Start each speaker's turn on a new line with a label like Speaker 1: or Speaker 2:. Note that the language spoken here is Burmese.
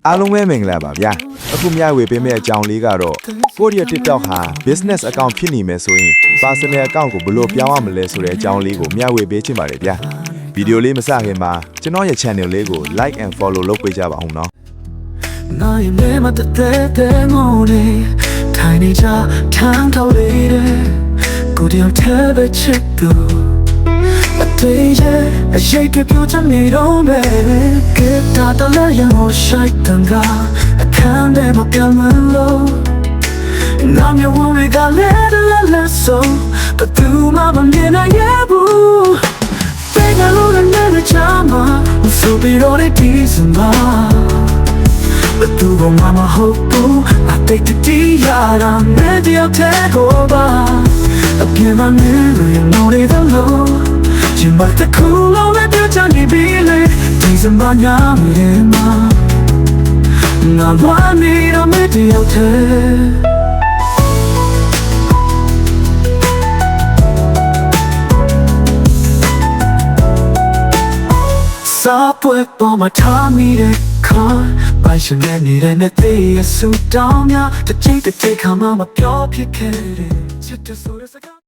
Speaker 1: အားလုံးပဲမင်္ဂလာပါဗျာအခုမျှဝေပေးမယ့်အကြောင်းလေးကတော့ကိုယ့်ရဲ့ TikTok ဟာ business account ဖြစ်နေမယ်ဆိုရင် personal account ကိုဘယ်လိုပြောင်းရမလဲဆိုတဲ့အကြောင်းလေးကိုမျှဝေပေးချင်ပါတယ်ဗျာဗီဒီယိုလေးမစခင်မှာကျွန်တော်ရဲ့ channel လေးကို like and follow လုပ်ပေးကြပါဦးနော်
Speaker 2: 나의 내 맘 때문에 타이니자 탕털리래 꾸디언 태배치도 어때이제 아시게 표정 이러네 그다 달라야 오셔있던가 아칸데 먹감을로 남의 원회가 레들랄랐어 또두마밤 예나 예부 내가 오는 내를 참아 수비로를 뒤숨아 두고 마마 호흡 아떼트 뛰어라 내 뒤에 태고 봐 어깨만 누르는 노래들로 정말 다 쿨러의 표정이 빌래 뒤선 방향의 맘 나와 미련 내 뒤에 태 Subway for my tummy to call Bàiရှင်နဲ့နေတဲ့နဲ့တည်းရဆူတောင်းများတစ်ချိန်တစ်ချိန်ခါမှမပြောဖြစ်ခဲ့တဲ့ချစ်တဲ့ဆိုတဲ့စကား